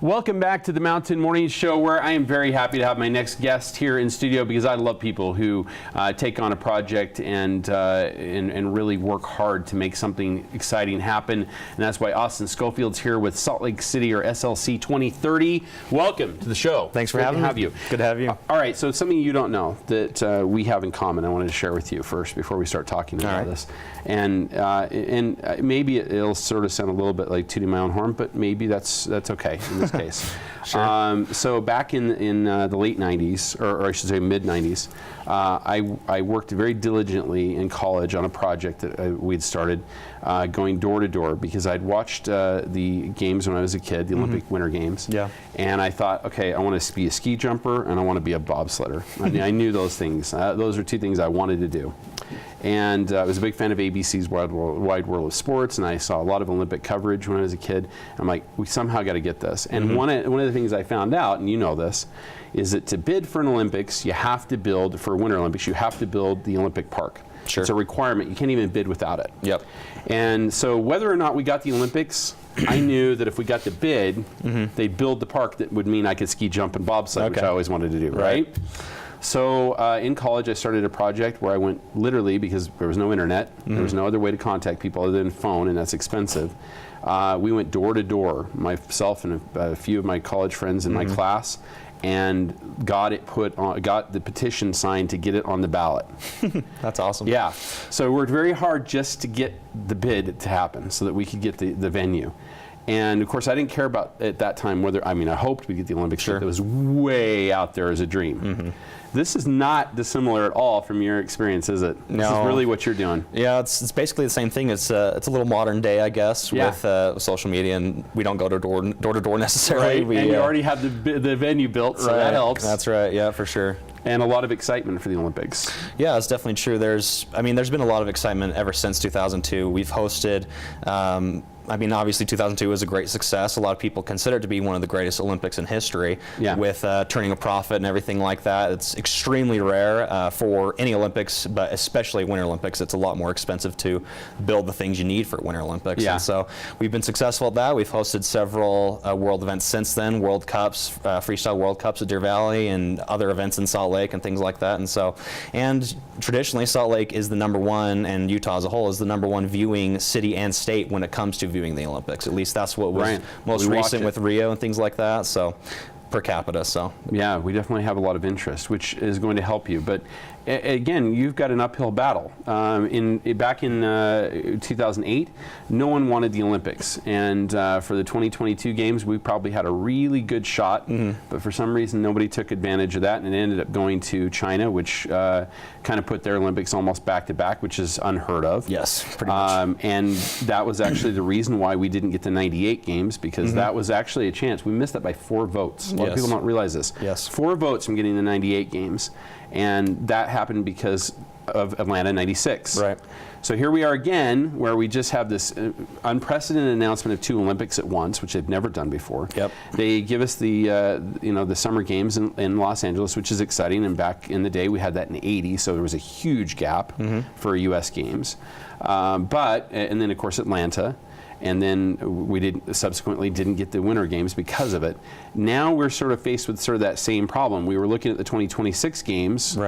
Welcome back to the Mountain Morning Show, where I am very happy to have my next guest here in studio, because I love people who take on a project and really work hard to make something exciting happen. And that's why Austin Schofield's here with Salt Lake City, or SLC 2030. Welcome to the show. Thanks for having me. Good to have you. All right, so something you don't know that we have in common, I wanted to share with you first before we start talking about this. And maybe it'll sort of sound a little bit like tooting my own horn, but maybe that's okay in this case. Sure. So back in the late 90s, or I should say mid 90s, I worked very diligently in college on a project that we'd started, going door to door, because I'd watched the games when I was a kid, the Olympic Winter Games. Yeah. And I thought, okay, I want to be a ski jumper and I want to be a bobsledder. I mean, I knew those things. Those are two things I wanted to do. And I was a big fan of ABC's Wide World of Sports, and I saw a lot of Olympic coverage when I was a kid. I'm like, we somehow got to get this. And one of the things I found out, and you know this, is that to bid for an Olympics, you have to build, for Winter Olympics, you have to build the Olympic Park. Sure. It's a requirement. You can't even bid without it. Yep. And so whether or not we got the Olympics, I knew that if we got the bid, they'd build the park that would mean I could ski, jump, and bobsled, which I always wanted to do, right? So in college, I started a project where I went literally, because there was no internet, there was no other way to contact people other than phone, and that's expensive. We went door to door, myself and a few of my college friends in my class, and got the petition signed to get it on the ballot. That's awesome. Yeah. So we worked very hard just to get the bid to happen so that we could get the venue. And of course, I didn't care about at that time whether, I mean, I hoped we'd get the Olympics, but it was way out there as a dream. This is not dissimilar at all from your experience, is it? No. This is really what you're doing. Yeah, it's basically the same thing. It's a little modern day, I guess, with social media, and we don't go door to door necessarily. Right, and you already have the venue built, so that helps. That's right, yeah, for sure. And a lot of excitement for the Olympics. Yeah, it's definitely true. There's been a lot of excitement ever since 2002. We've hosted, obviously 2002 was a great success. A lot of people consider it to be one of the greatest Olympics in history, with turning a profit and everything like that. It's extremely rare for any Olympics, but especially Winter Olympics. It's a lot more expensive to build the things you need for Winter Olympics. And so we've been successful at that. We've hosted several world events since then, World Cups, Freestyle World Cups at Deer Valley, and other events in Salt Lake and things like that. And traditionally, Salt Lake is the #1, and Utah as a whole is the #1 viewing city and state when it comes to viewing the Olympics. At least that's what was most recent with Rio and things like that. So per capita. So yeah, we definitely have a lot of interest, which is going to help you. But again, you've got an uphill battle. Back in 2008, no one wanted the Olympics, and for the 2022 games, we probably had a really good shot, but for some reason, nobody took advantage of that, and it ended up going to China, which kind of put their Olympics almost back to back, which is unheard of. Yes, pretty much. And that was actually the reason why we didn't get the 98 games, because that was actually a chance. We missed that by 4 votes. A lot of people don't realize this. 4 votes from getting the 98 games. And that happened because of Atlanta '96. Right. So here we are again, where we just have this unprecedented announcement of 2 Olympics at once, which they've never done before. They give us the the Summer Games in Los Angeles, which is exciting. And back in the day, we had that in '80, so there was a huge gap for U.S. Games. And then of course Atlanta. And then we subsequently didn't get the Winter Games because of it. Now we're sort of faced with sort of that same problem. We were looking at the 2026 games,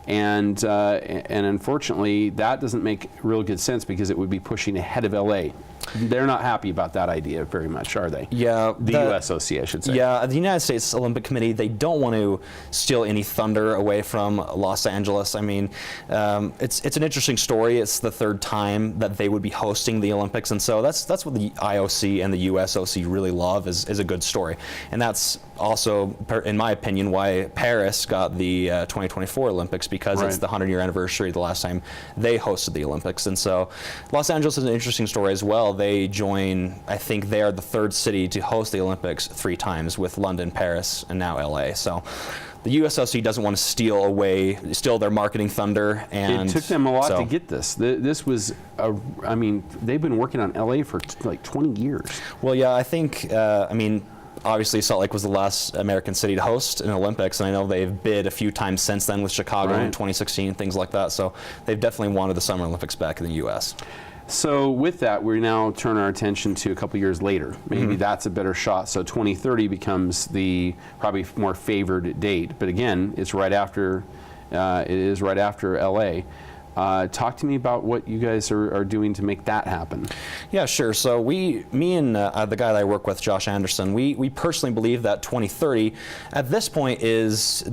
and unfortunately that doesn't make real good sense, because it would be pushing ahead of LA. They're not happy about that idea very much, are they? Yeah. The USOC, I should say. Yeah, the United States Olympic Committee, they don't want to steal any thunder away from Los Angeles. I mean, it's an interesting story. It's the 3rd time that they would be hosting the Olympics, and so that's what the IOC and the USOC really love, is a good story. And that's also, in my opinion, why Paris got the 2024 Olympics, because it's the 100-year anniversary of the last time they hosted the Olympics. And so Los Angeles is an interesting story as well. They join, I think they are the 3rd city to host the Olympics 3 times, with London, Paris, and now LA. So the USOC doesn't want to steal their marketing thunder. And it took them a lot to get this. This was, I mean, they've been working on LA for like 20 years. Well, yeah, I think, obviously Salt Lake was the last American city to host an Olympics, and I know they've bid a few times since then with Chicago in 2016, things like that. So they've definitely wanted the Summer Olympics back in the U.S. So with that, we now turn our attention to a couple years later. Maybe that's a better shot. So 2030 becomes the probably more favored date. But again, it's right after. It is right after LA. Talk to me about what you guys are doing to make that happen. Yeah, sure. So me and the guy that I work with, Josh Anderson, we personally believe that 2030, at this point, is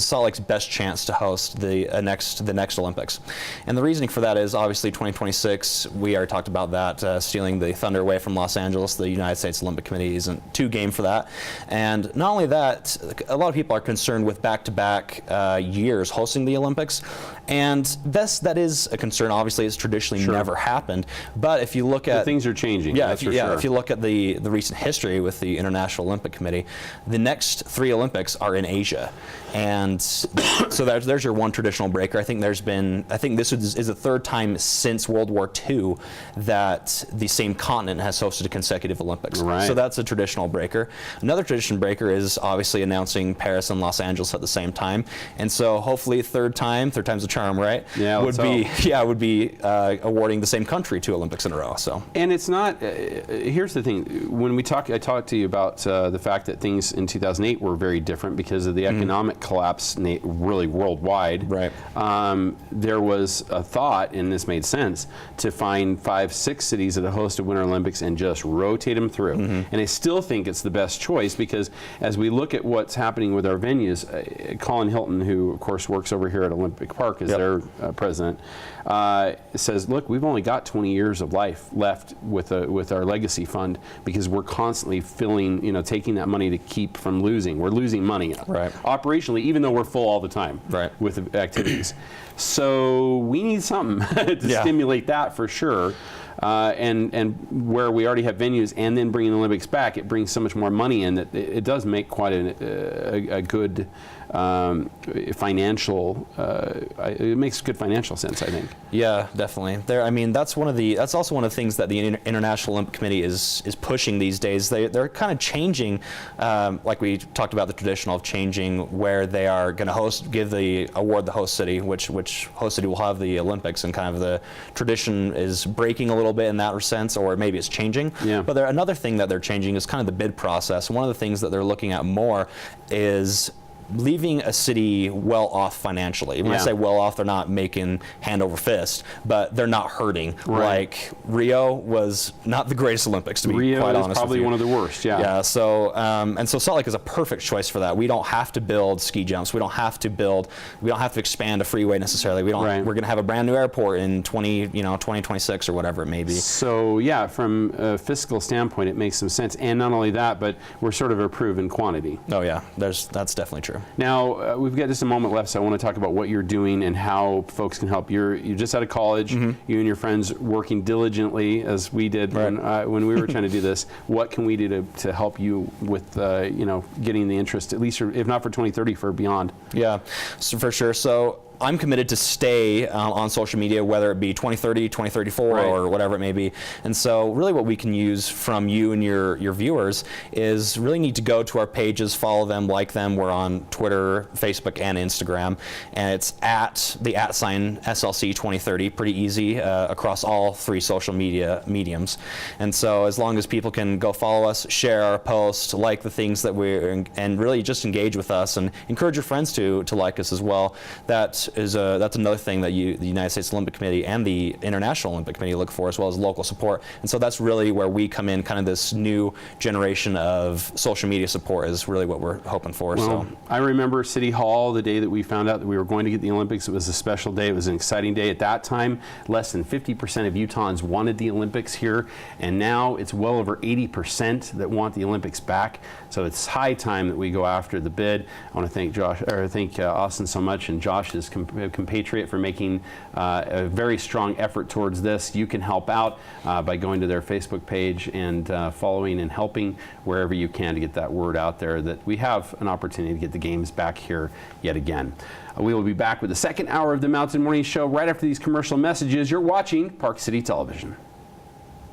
Salt Lake's best chance to host the next Olympics. And the reasoning for that is obviously 2026. We already talked about that, stealing the thunder away from Los Angeles. The United States Olympic Committee isn't too game for that. And not only that, a lot of people are concerned with back-to-back years hosting the Olympics, and that is a concern. Obviously, it's traditionally never happened. But if you look at things are changing. Yeah, if you look at the recent history with the International Olympic Committee, the next 3 Olympics are in Asia, and so there's your one traditional breaker. I think this is the 3rd time since World War II that the same continent has hosted a consecutive Olympics. Right. So that's a traditional breaker. Another tradition breaker is obviously announcing Paris and Los Angeles at the same time, and so hopefully third time's the charm, right? Yeah, would be awarding the same country 2 Olympics in a row. So. And it's not. Here's the thing: when I talked to you about the fact that things in 2008 were very different because of the economic collapse, really worldwide. Right. There was a thought, and this made sense, to find 5, 6 cities that have hosted Winter Olympics and just rotate them through. And I still think it's the best choice because as we look at what's happening with our venues, Colin Hilton, who of course works over here at Olympic Park as their president, says, look, we've only got 20 years of life left with our legacy fund because we're constantly taking that money to keep from losing. We're losing money operationally, even though we're full all the time with the activities. So we need something to stimulate that for sure. And where we already have venues and then bringing the Olympics back, it brings so much more money in that it does make quite a good financial. It makes good financial sense, I think. Yeah, definitely. That's also one of the things that the International Olympic Committee is pushing these days. They're kind of changing, like we talked about the tradition of changing where they are going to award the host city, which host city will have the Olympics, and kind of the tradition is breaking a little bit in that sense, or maybe it's changing. Yeah. But another thing that they're changing is kind of the bid process. One of the things that they're looking at more is leaving a city well off financially. When I say well off, they're not making hand over fist, but they're not hurting. Like Rio was not the greatest Olympics, to be quite honest with you. Rio is probably one of the worst. Yeah. So and so Salt Lake is a perfect choice for that. We don't have to build ski jumps. We don't have to expand a freeway necessarily. We're going to have a brand new airport in 2026 or whatever it may be. So yeah, from a fiscal standpoint, it makes some sense. And not only that, but we're sort of a proven quantity. Oh yeah, that's definitely true. Now, we've got just a moment left, so I want to talk about what you're doing and how folks can help. You're just out of college, you and your friends working diligently, as we did when we were trying to do this. What can we do to help you with getting the interest, at least if not for 2030, for beyond? Yeah, so for sure. So I'm committed to stay on social media, whether it be 2030, 2034, or whatever it may be. And so really what we can use from you and your viewers is really need to go to our pages, follow them, like them. We're on Twitter, Facebook, and Instagram. And it's at the @ SLC 2030, pretty easy across all 3 social media mediums. And so as long as people can go follow us, share our posts, like the things that and really just engage with us and encourage your friends to like us as well, that's another thing that the United States Olympic Committee and the International Olympic Committee look for, as well as local support. And so that's really where we come in, kind of this new generation of social media support is really what we're hoping for. Well, I remember City Hall the day that we found out that we were going to get the Olympics. It was a special day. It was an exciting day. At that time, less than 50% of Utahns wanted the Olympics here, and now it's well over 80% that want the Olympics back. So it's high time that we go after the bid. I want to thank Austin so much, and Josh's compatriot, for making a very strong effort towards this. You can help out by going to their Facebook page and following and helping wherever you can to get that word out there that we have an opportunity to get the games back here yet again. We will be back with the second hour of the Mountain Morning Show right after these commercial messages. You're watching Park City Television.